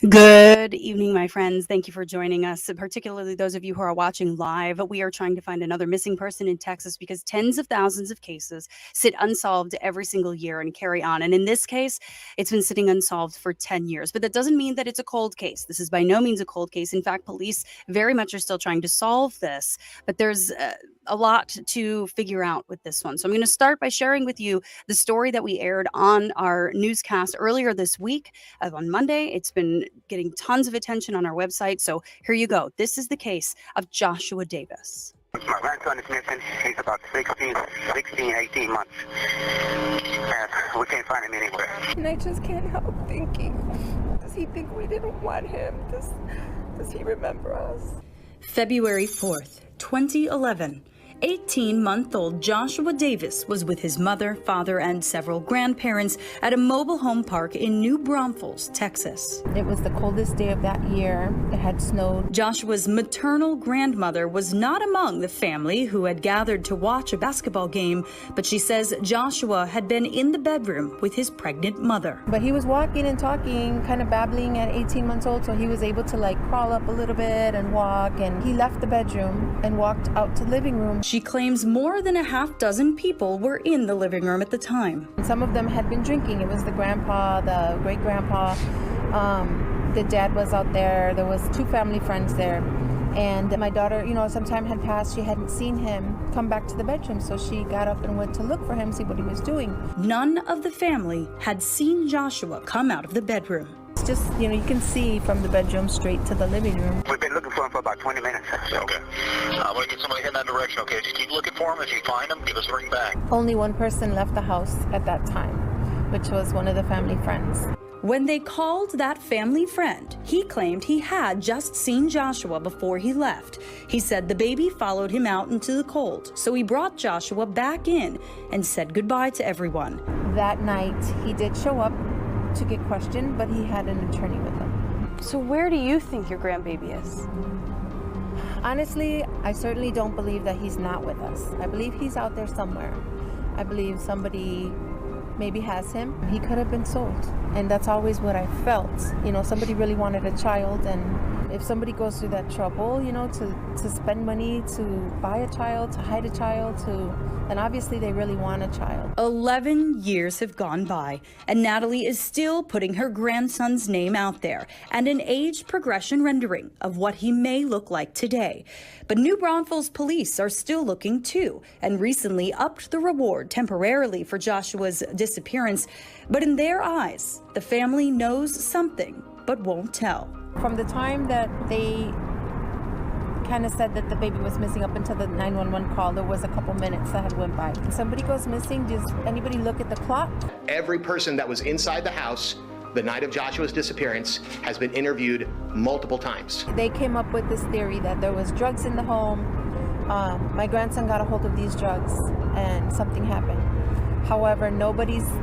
Good evening, my friends. Thank you for joining us, particularly those of you who are watching live. We are trying to find another missing person in Texas because tens of thousands of cases sit unsolved every single year and carry on. And in this case, it's been sitting unsolved for 10 years. But that doesn't mean that it's a cold case. This is by no means a cold case. In fact, police very much are still trying to solve this. But there's a lot to figure out with this one. So I'm going to start by sharing with you the story that we aired on our newscast earlier this week on Monday. It's been getting tons of attention on our website. So here you go. This is the case of Joshua Davis. My grandson is missing. He's about 16, 18 months. And we can't find him anywhere. And I just can't help thinking, does he think we didn't want him? Does he remember us? February 4th, 2011. 18-month-old Joshua Davis was with his mother, father, and several grandparents at a mobile home park in New Braunfels, Texas. It was the coldest day of that year. It had snowed. Joshua's maternal grandmother was not among the family who had gathered to watch a basketball game, but she says Joshua had been in the bedroom with his pregnant mother. But he was walking and talking, kind of babbling at 18 months old, so he was able to crawl up a little bit and walk, and he left the bedroom and walked out to the living room. She claims more than a half dozen people were in the living room at the time. Some of them had been drinking. It was the grandpa, the great-grandpa. The dad was out there. There was two family friends there. And my daughter, some time had passed. She hadn't seen him come back to the bedroom, so she got up and went to look for him, see what he was doing. None of the family had seen Joshua come out of the bedroom. It's just, you can see from the bedroom straight to the living room. We've been looking for him for about 20 minutes. Okay. I'm going to get somebody in that direction, okay? Just keep looking for him. If you find him, give us a ring back. Only one person left the house at that time, which was one of the family friends. When they called that family friend, he claimed he had just seen Joshua before he left. He said the baby followed him out into the cold, so he brought Joshua back in and said goodbye to everyone. That night, he did show up to get questioned, but he had an attorney with him. So where do you think your grandbaby is? Honestly, I certainly don't believe that he's not with us. I believe he's out there somewhere. I believe somebody maybe has him. He could have been sold. And that's always what I felt. Somebody really wanted a child, and if somebody goes through that trouble, to spend money to buy a child, to hide a child, then obviously they really want a child. 11 years have gone by, and Natalie is still putting her grandson's name out there and an age progression rendering of what he may look like today. But New Braunfels police are still looking too, and recently upped the reward temporarily for Joshua's disappearance. But in their eyes, the family knows something but won't tell. From the time that they kind of said that the baby was missing up until the 911 call, there was a couple minutes that had went by. When somebody goes missing, does anybody look at the clock? Every person that was inside the house the night of Joshua's disappearance has been interviewed multiple times. They came up with this theory that there was drugs in the home. My grandson got a hold of these drugs and something happened. However,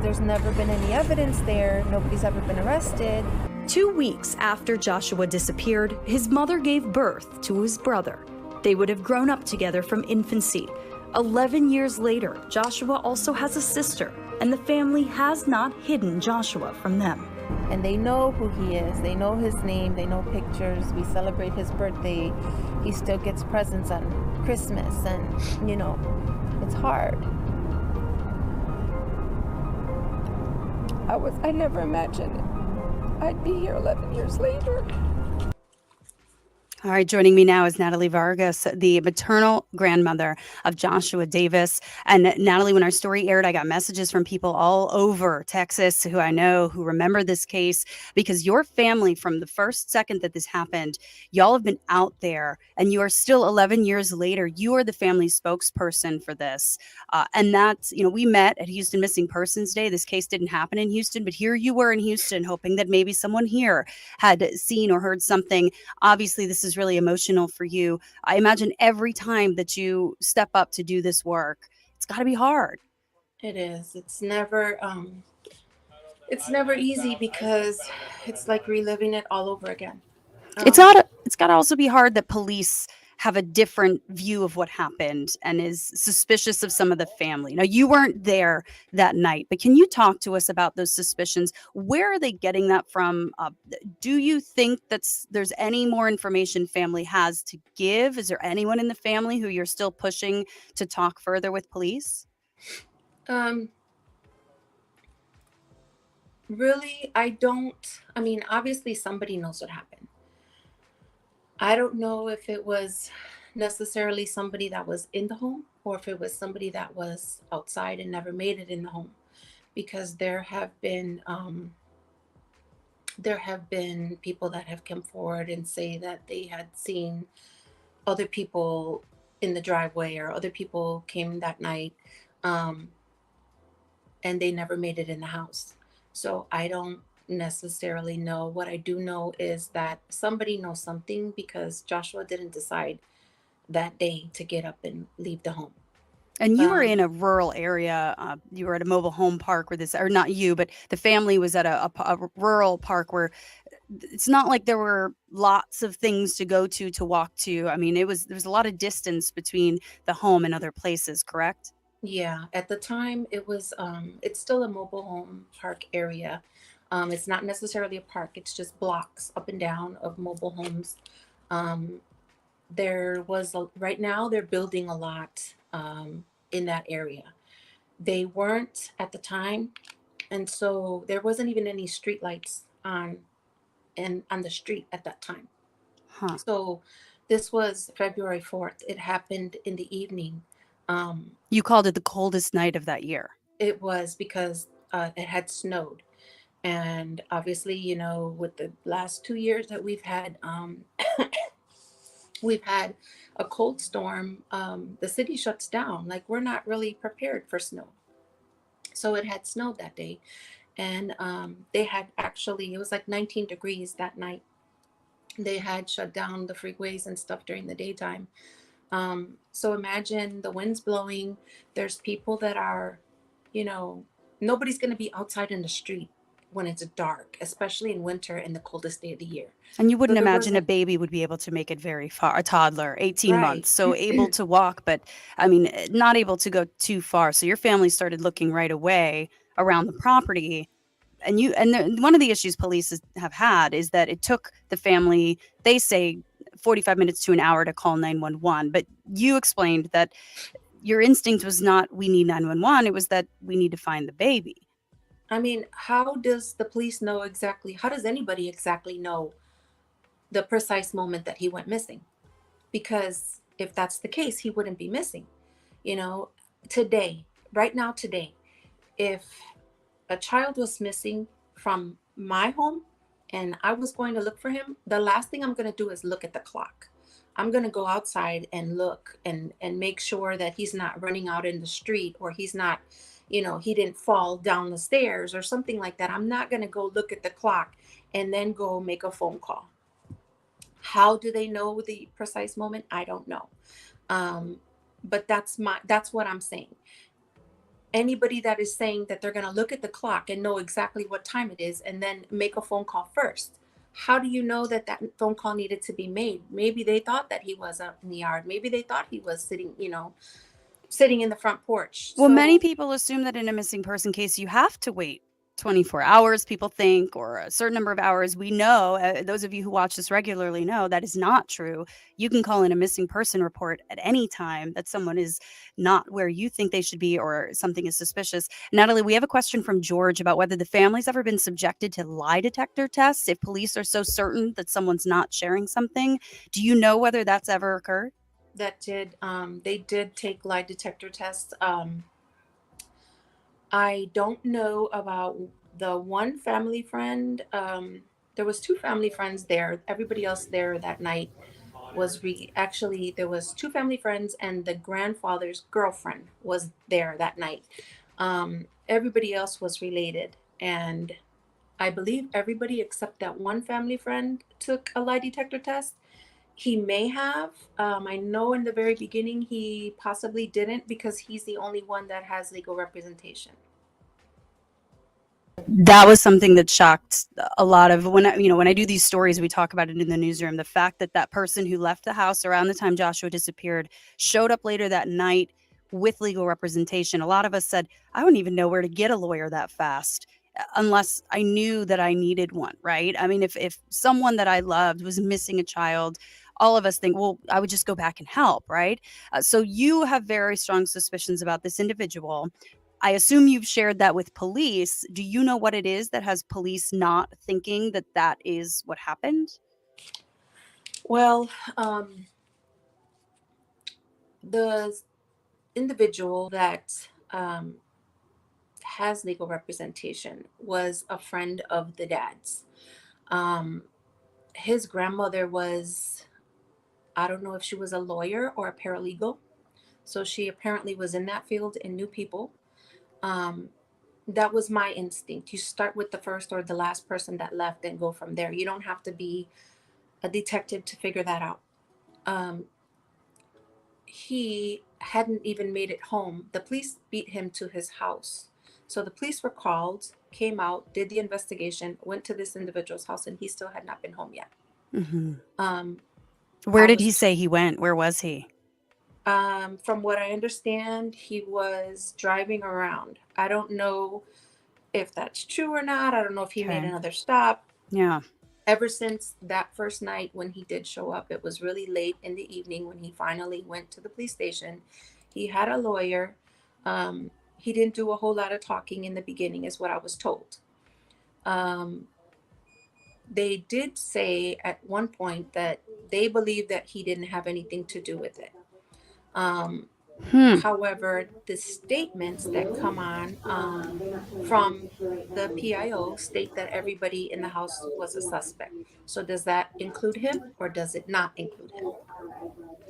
there's never been any evidence there. Nobody's ever been arrested. 2 weeks after Joshua disappeared, his mother gave birth to his brother. They would have grown up together from infancy. 11 years later, Joshua also has a sister, and the family has not hidden Joshua from them. And they know who he is. They know his name. They know pictures. We celebrate his birthday. He still gets presents on Christmas, and, it's hard. I never imagined I'd be here 11 years later. All right, joining me now is Natalie Vargas, the maternal grandmother of Joshua Davis. And Natalie, when our story aired, I got messages from people all over Texas who I know who remember this case because your family, from the first second that this happened, y'all have been out there and you are still 11 years later. You are the family spokesperson for this. And that's, we met at Houston Missing Persons Day. This case didn't happen in Houston, but here you were in Houston hoping that maybe someone here had seen or heard something. Obviously, this is really emotional for you. I imagine every time that you step up to do this work, it's got to be hard. It is. It's never easy because it's like reliving it all over again. It's got to also be hard that police have a different view of what happened and is suspicious of some of the family. Now, you weren't there that night, but can you talk to us about those suspicions? Where are they getting that from? Do you think there's any more information family has to give? Is there anyone in the family who you're still pushing to talk further with police? Um, Really, I don't. I mean, obviously, somebody knows what happened. I don't know if it was necessarily somebody that was in the home or if it was somebody that was outside and never made it in the home, because there have been people that have come forward and say that they had seen other people in the driveway or other people came that night, um, and they never made it in the house. So I don't necessarily know. What I do know is that somebody knows something because Joshua didn't decide that day to get up and leave the home. And you were in Um, a rural area. You were at a mobile home park where or not you, but the family was at a rural park where it's not like there were lots of things to go to walk to. I mean, there was a lot of distance between the home and other places, correct? yeah, at the time it's still a mobile home park area. It's not necessarily a park, it's just blocks up and down of mobile homes. Um, right now they're building a lot in that area. They weren't at the time, and so there wasn't even any street lights on the street at that time. Huh. So this was February 4th. It happened in the evening. Um, You called it the coldest night of that year. it was because it had snowed. And obviously, with the last 2 years that we've had a cold storm. The city shuts down. Like, we're not really prepared for snow. So it had snowed that day. And they had actually, it was like 19 degrees that night. They had shut down the freeways and stuff during the daytime. So imagine the wind's blowing. There's people that are, you know, nobody's going to be outside in the street when it's dark, especially in winter and the coldest day of the year. And you So wouldn't there imagine a wasn't, baby would be able to make it very far. A toddler, 18 right. months, so able to walk, but I mean, not able to go too far. So your family started looking right away around the property. One of the issues have had is that it took the family, they say, 45 minutes to an hour to call 911. But you explained that your instinct was not, we need 911. It was that we need to find the baby. I mean, how does the police know exactly? How does anybody exactly know the precise moment that he went missing? Because if that's the case, he wouldn't be missing. You know, today, right now, today, if a child was missing from my home and I was going to look for him, the last thing I'm going to do is look at the clock. I'm going to go outside and look and make sure that he's not running out in the street, or he's not, he didn't fall down the stairs or something like that. I'm not going to go look at the clock and then go make a phone call. How do they know the precise moment? I don't know. But that's what I'm saying. Anybody that is saying that they're going to look at the clock and know exactly what time it is and then make a phone call first, how do you know that that phone call needed to be made? Maybe they thought that he was out in the yard. Maybe they thought he was sitting in the front porch. Well, many So people assume that in a missing person case, you have to wait 24 hours, people think, or a certain number of hours. We know, those of you who watch this regularly know that is not true. You can call in a missing person report at any time that someone is not where you think they should be or something is suspicious. Natalie, we have a question from George about whether the family's ever been subjected to lie detector tests if police are so certain that someone's not sharing something. Do you know whether that's ever occurred? They did take lie detector tests. I don't know about the one family friend. There was two family friends there. Everybody else there that night actually there was two family friends and the grandfather's girlfriend was there that night. Everybody else was related, and I believe everybody except that one family friend took a lie detector test. He may have. I know in the very beginning he possibly didn't because he's the only one that has legal representation. That was something that shocked a lot of when I do these stories, we talk about it in the newsroom. The fact that that person who left the house around the time Joshua disappeared showed up later that night with legal representation. A lot of us said, I wouldn't even know where to get a lawyer that fast unless I knew that I needed one, right? I mean, if someone that I loved was missing a child, all of us think, well, I would just go back and help, right? So you have very strong suspicions about this individual. I assume you've shared that with police. Do you know what it is that has police not thinking that that is what happened? Well, the individual that has legal representation was a friend of the dad's. Um, his grandmother was, I don't know if she was a lawyer or a paralegal. So she apparently was in that field and knew people. Um, that was my instinct. You start with the first or the last person that left and go from there. You don't have to be a detective to figure that out. Um, he hadn't even made it home. The police beat him to his house. So the police were called, came out, did the investigation, went to this individual's house, and he still had not been home yet. Mm-hmm. Um, Where did he say he went? Where was he? From what I understand, he was driving around. I don't know if that's true or not. I don't know if he made another stop. Yeah. Ever since that first night when he did show up, it was really late in the evening when he finally went to the police station. He had a lawyer. He didn't do a whole lot of talking in the beginning, is what I was told. They did say at one point that they believe that he didn't have anything to do with it. However, the statements that come on from the PIO state that everybody in the house was a suspect. So does that include him or does it not include him?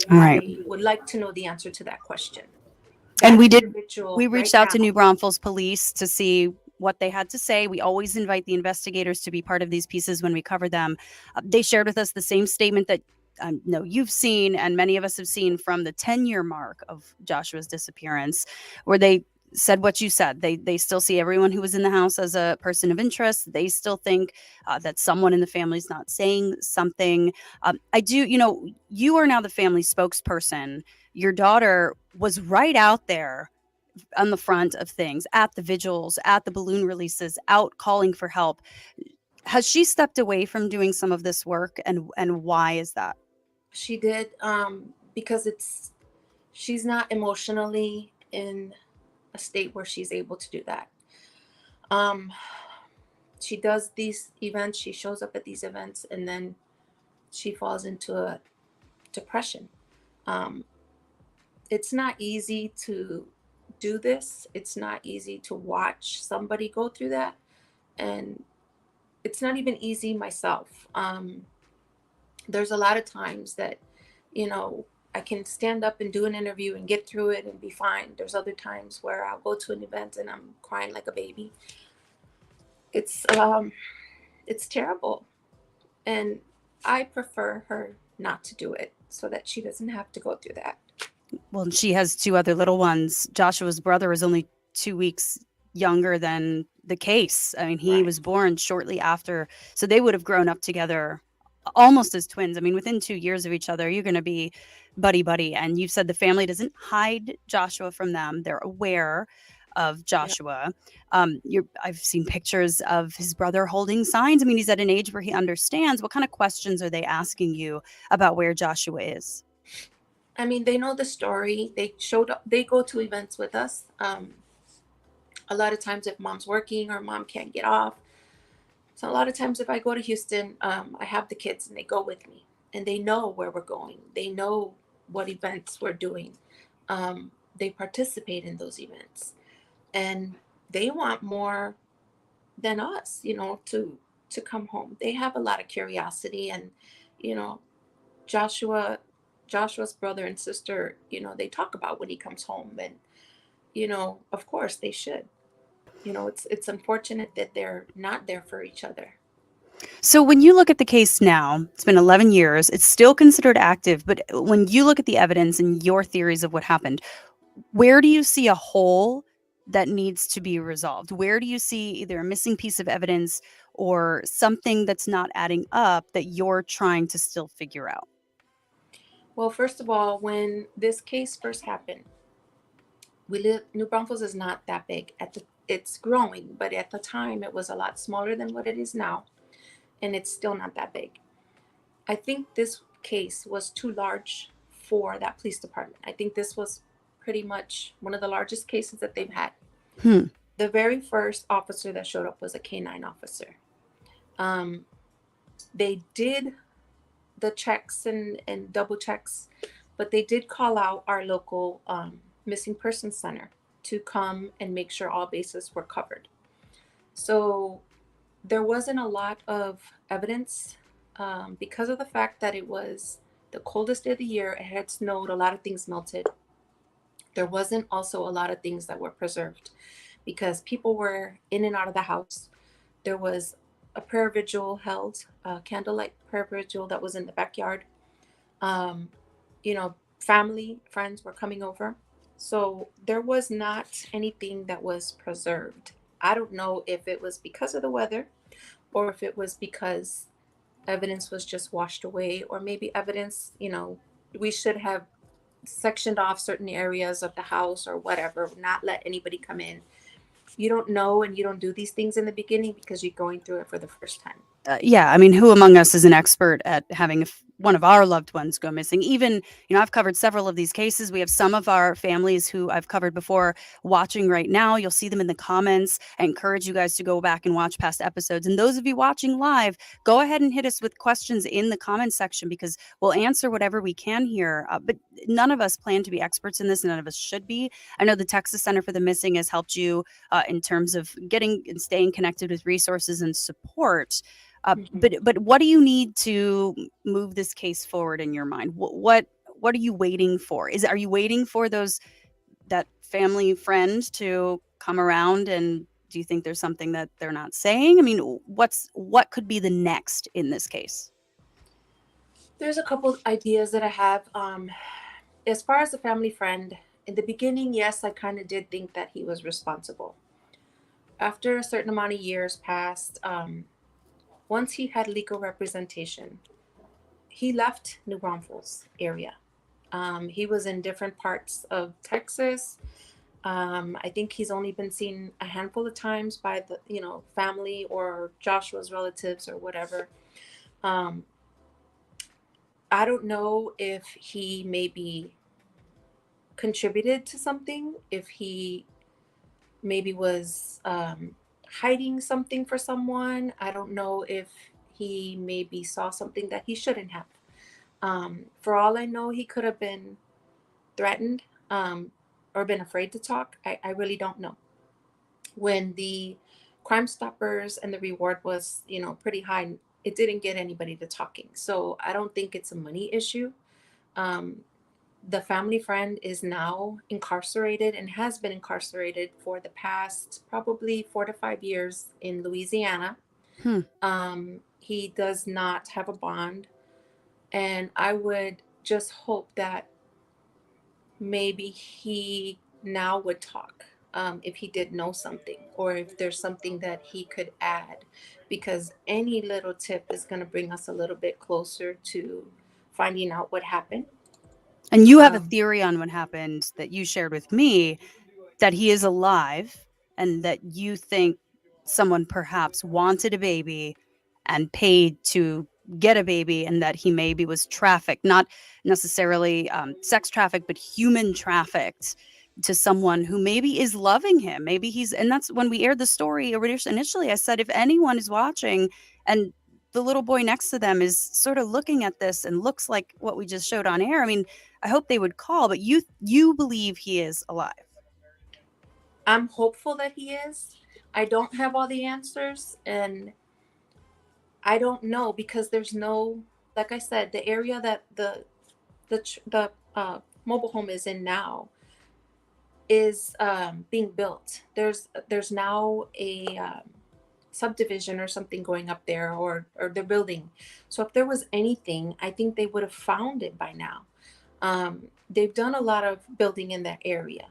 Right. I would like to know the answer to that question. And we We reached out to New Braunfels police to see what they had to say. We always invite the investigators to be part of these pieces when we cover them. They shared with us the same statement that no, you've seen and many of us have seen from the 10-year mark of Joshua's disappearance, where they said what you said. They still see everyone who was in the house as a person of interest. They still think that someone in the family is not saying something. You are now the family spokesperson. Your daughter was right out there on the front of things, at the vigils, at the balloon releases, out calling for help. Has she stepped away from doing some of this work, and why is that? She did, because she's not emotionally in a state where she's able to do that. She does these events, she shows up at these events, and then she falls into a depression. It's not easy to do this. It's not easy to watch somebody go through that. And it's not even easy myself. There's a lot of times that, I can stand up and do an interview and get through it and be fine. There's other times where I'll go to an event and I'm crying like a baby. It's terrible. And I prefer her not to do it so that she doesn't have to go through that. Well, she has two other little ones. Joshua's brother is only 2 weeks younger than the case. I mean, he was born shortly after. So they would have grown up together almost as twins. I mean, within 2 years of each other, you're going to be buddy. And you've said the family doesn't hide Joshua from them. They're aware. of Joshua. I've seen pictures of his brother holding signs. I mean, he's at an age where he understands. What kind of questions are they asking you about where Joshua is? I mean, they know the story. They showed up. They go to events with us. A lot of times, if mom's working or mom can't get off, so a lot of times if I go to Houston, I have the kids and they go with me, and they know where we're going. They know what events we're doing. They participate in those events, and they want more than us, to come home. They have a lot of curiosity, and you know, Joshua, Joshua's brother and sister, they talk about when he comes home, and of course they should. It's unfortunate that they're not there for each other. So when you look at the case now, it's been 11 years, it's still considered active, but when you look at the evidence and your theories of what happened, where do you see a hole that needs to be resolved? Where do you see either a missing piece of evidence or something that's not adding up that you're trying to still figure out? Well, first of all, when this case first happened, New Braunfels is not that big. It's growing, but at the time it was a lot smaller than what it is now, and it's still not that big. I think this case was too large for that police department. I think this was pretty much one of the largest cases that they've had. Hmm. The very first officer that showed up was a K-9 officer. They did the checks and double checks, but they did call out our local missing persons center to come and make sure all bases were covered. So there wasn't a lot of evidence because of the fact that it was the coldest day of the year. It had snowed, a lot of things melted. There wasn't also a lot of things that were preserved because people were in and out of the house. There was a prayer vigil held, a candlelight prayer vigil that was in the backyard. Um, Family, friends were coming over. So there was not anything that was preserved. I don't know if it was because of the weather or if it was because evidence was just washed away, or maybe evidence, we should have sectioned off certain areas of the house or whatever, not let anybody come in. You don't know, and you don't do these things in the beginning because you're going through it for the first time. Yeah, I mean, who among us is an expert at having one of our loved ones go missing? Even, I've covered several of these cases. We have some of our families who I've covered before watching right now. You'll see them in the comments. I encourage you guys to go back and watch past episodes. And those of you watching live, go ahead and hit us with questions in the comment section because we'll answer whatever we can here. But none of us plan to be experts in this. None of us should be. I know the Texas Center for the Missing has helped you in terms of getting and staying connected with resources and support. But what do you need to move this case forward in your mind? What are you waiting for? Are you waiting for that family friend to come around, and do you think there's something that they're not saying? I mean, what could be the next in this case? There's a couple ideas that I have. As far as the family friend, in the beginning, yes, I kind of did think that he was responsible. After a certain amount of years passed, once he had legal representation, he left New Braunfels area. He was in different parts of Texas. I think he's only been seen a handful of times by the family or Joshua's relatives or whatever. I don't know if he maybe contributed to something, if he maybe was hiding something for someone. I don't know if he maybe saw something that he shouldn't have. For all I know, he could have been threatened or been afraid to talk. I really don't know. When the Crime Stoppers and the reward was, pretty high, it didn't get anybody to talking. So I don't think it's a money issue. The family friend is now incarcerated and has been incarcerated for the past probably 4 to 5 years in Louisiana. He does not have a bond. And I would just hope that maybe he now would talk if he did know something, or if there's something that he could add, because any little tip is going to bring us a little bit closer to finding out what happened. And you have a theory on what happened that you shared with me. that he is alive and that you think someone perhaps wanted a baby and paid to get a baby, and that he maybe was trafficked, not necessarily sex trafficked, but human trafficked to someone who maybe is loving him. Maybe he's, and that's when we aired the story initially. I said, if anyone is watching and the little boy next to them is sort of looking at this and looks like what we just showed on air, I mean, I hope they would call. But you believe he is alive? I'm hopeful that he is. I don't have all the answers, and I don't know because there's no, like I said, the area that the mobile home is in now is being built. There's now a subdivision or something going up there, or they're building. So if there was anything, I think they would have found it by now. They've done a lot of building in that area.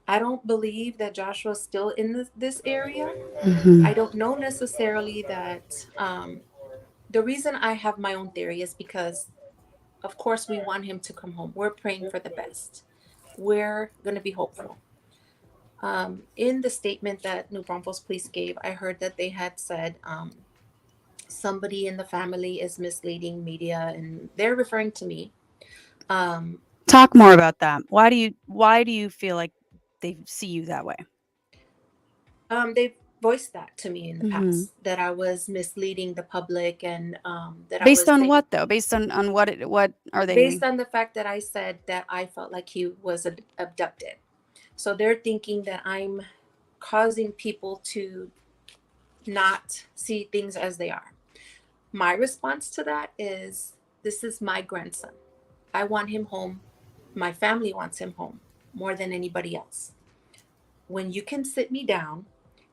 I don't believe that Joshua's still in this area. I don't know necessarily that. The reason I have my own theory is because, of course, we want him to come home. We're praying for the best. We're going to be hopeful. In the statement that New Braunfels police gave, I heard that they had said somebody in the family is misleading media, and they're referring to me. Talk more about that. Why do you feel like they see you that way? They've voiced that to me in the past, that I was misleading the public, and that based I was on what though? Based on what are they? Based on the fact that I said that I felt like he was abducted. So they're thinking that I'm causing people to not see things as they are. My response to that is, this is my grandson. I want him home. My family wants him home more than anybody else. When you can sit me down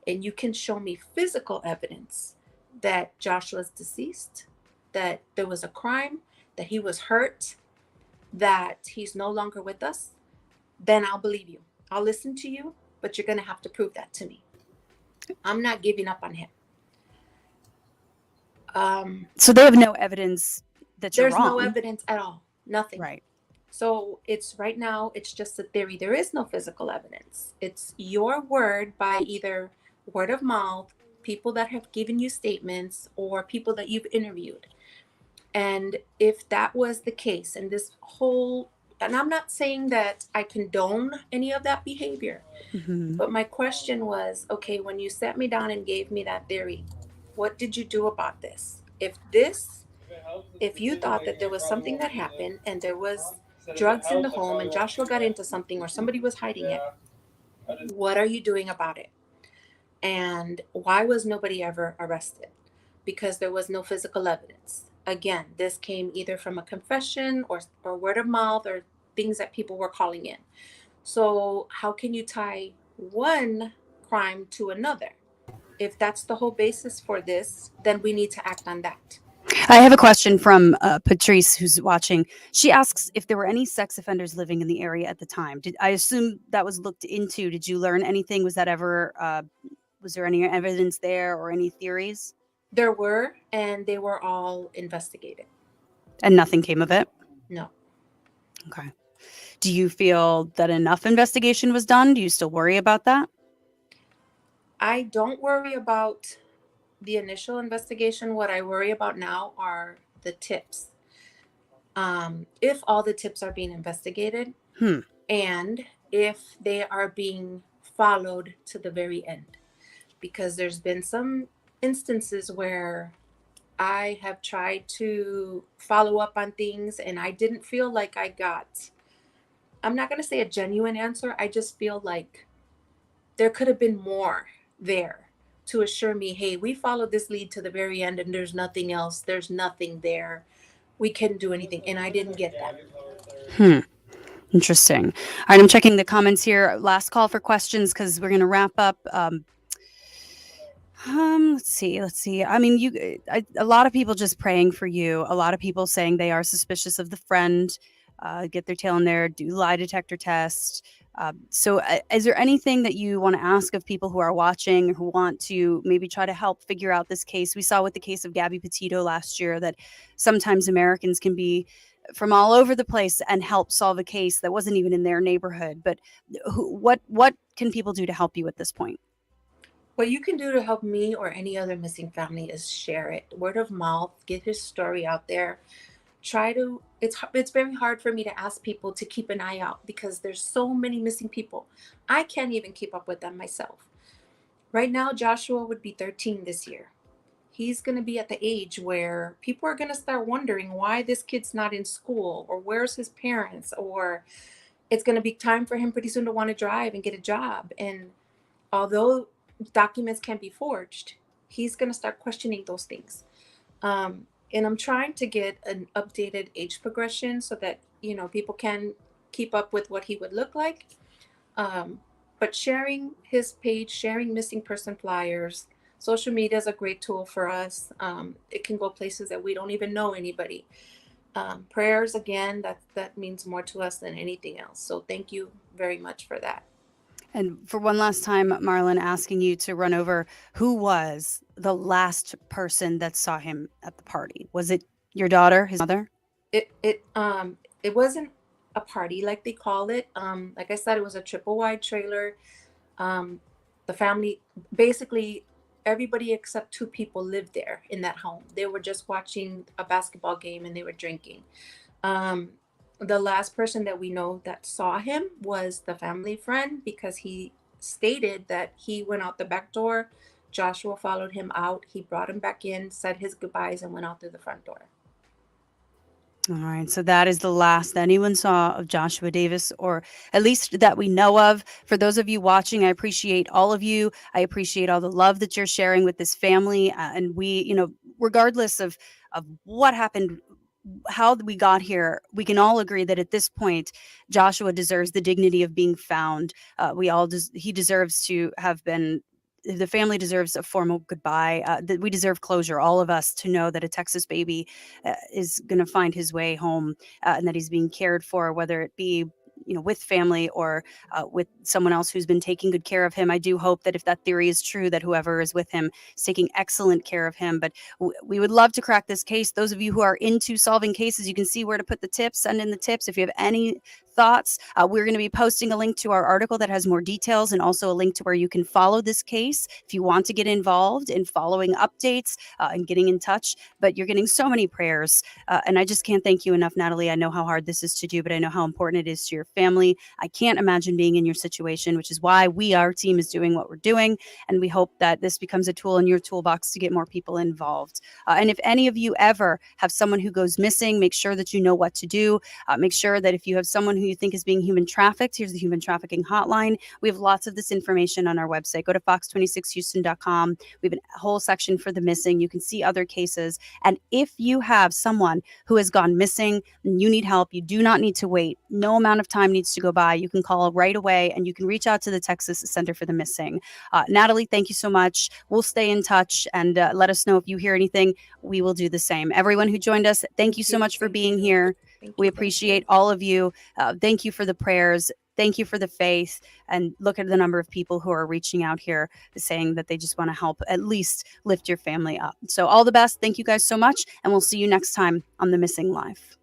and you can show me physical evidence that Joshua's deceased, that there was a crime, that he was hurt, that he's no longer with us, then I'll believe you. I'll listen to you, but you're going to have to prove that to me. I'm not giving up on him. So they have no evidence that you're There's wrong. no evidence at all. Nothing. Right. So it's right now, it's just a theory. There is no physical evidence. It's your word by either word of mouth, people that have given you statements, or people that you've interviewed. And if that was the case, and this whole, and I'm not saying that I condone any of that behavior, but my question was, okay, when you sat me down and gave me that theory, what did you do about this? If you thought that there was something that happened and there was drugs in the home and Joshua got into something or somebody was hiding it, what are you doing about it? And why was nobody ever arrested? Because there was no physical evidence. Again, this came either from a confession or word of mouth or things that people were calling in. So how can you tie one crime to another? If that's the whole basis for this, then we need to act on that. I have a question from Patrice, who's watching. She asks if there were any sex offenders living in the area at the time. I assume that was looked into? Did you learn anything? Was that ever, was there any evidence there or any theories? There were, and they were all investigated. And nothing came of it? No. Okay. Do you feel that enough investigation was done? Do you still worry about that? I don't worry about the initial investigation. What I worry about now are the tips. If all the tips are being investigated, and if they are being followed to the very end. Because there's been some instances where I have tried to follow up on things and I didn't feel like I got, I'm not going to say a genuine answer. I just feel like there could have been more there to assure me, hey, we followed this lead to the very end and there's nothing else. There's nothing there. We couldn't do anything. And I didn't get that. Interesting. All right, I'm checking the comments here. Last call for questions because we're going to wrap up. Let's see. I mean, a lot of people just praying for you. A lot of people saying they are suspicious of the friend. Get their tail in there, do lie detector test. So is there anything that you want to ask of people who are watching, who want to maybe try to help figure out this case? We saw with the case of Gabby Petito last year that sometimes Americans can be from all over the place and help solve a case that wasn't even in their neighborhood. But what can people do to help you at this point? What you can do to help me or any other missing family is share it. Word of mouth, get his story out there. Try to, it's very hard for me to ask people to keep an eye out because there's so many missing people. I can't even keep up with them myself. Right now, Joshua would be 13 this year. He's going to be at the age where people are going to start wondering why this kid's not in school or where's his parents, or it's going to be time for him pretty soon to want to drive and get a job. And although documents can be forged, he's going to start questioning those things. And I'm trying to get an updated age progression so that, people can keep up with what he would look like. But sharing his page, sharing missing person flyers, social media is a great tool for us. It can go places that we don't even know anybody. Prayers, again, that means more to us than anything else. So thank you very much for that. And for one last time, Marlon, asking you to run over, who was the last person that saw him at the party? Was it your daughter, his mother? It wasn't a party like they call it. Like I said, it was a triple wide trailer. The family, basically everybody except 2 people lived there in that home. They were just watching a basketball game and they were drinking. The last person that we know that saw him was the family friend, because he stated that he went out the back door. Joshua followed him out. He brought him back in, said his goodbyes, and went out through the front door. All right. So that is the last that anyone saw of Joshua Davis, or at least that we know of. For those of you watching, I appreciate all of you. I appreciate all the love that you're sharing with this family. And we, regardless of what happened, how we got here, we can all agree that at this point, Joshua deserves the dignity of being found. He deserves to have been. The family deserves a formal goodbye. That we deserve closure, all of us, to know that a Texas baby is going to find his way home, and that he's being cared for, whether it be with family or with someone else who's been taking good care of him. I do hope that if that theory is true, that whoever is with him is taking excellent care of him. But we would love to crack this case. Those of you who are into solving cases, you can see where to put the tips. Send in the tips if you have any thoughts. We're going to be posting a link to our article that has more details, and also a link to where you can follow this case if you want to get involved in following updates and getting in touch. But you're getting so many prayers, and I just can't thank you enough, Natalie. I know how hard this is to do, but I know how important it is to your family. I can't imagine being in your situation, which is why our team is doing what we're doing, and we hope that this becomes a tool in your toolbox to get more people involved. And if any of you ever have someone who goes missing, make sure that you know what to do. Make sure that if you have someone who you think is being human trafficked, here's the human trafficking hotline. We have lots of this information on our website. Go to fox26houston.com. We have a whole section for the missing. You can see other cases. And if you have someone who has gone missing and you need help, you do not need to wait. No amount of time needs to go by. You can call right away, and you can reach out to the Texas Center for the Missing. Natalie, thank you so much. We'll stay in touch, and let us know if you hear anything. We will do the same. Everyone who joined us, thank you so much for being here. We appreciate all of you. Thank you for the prayers. Thank you for the faith. And look at the number of people who are reaching out here saying that they just want to help at least lift your family up. So all the best. Thank you guys so much. And we'll see you next time on The Missing Life.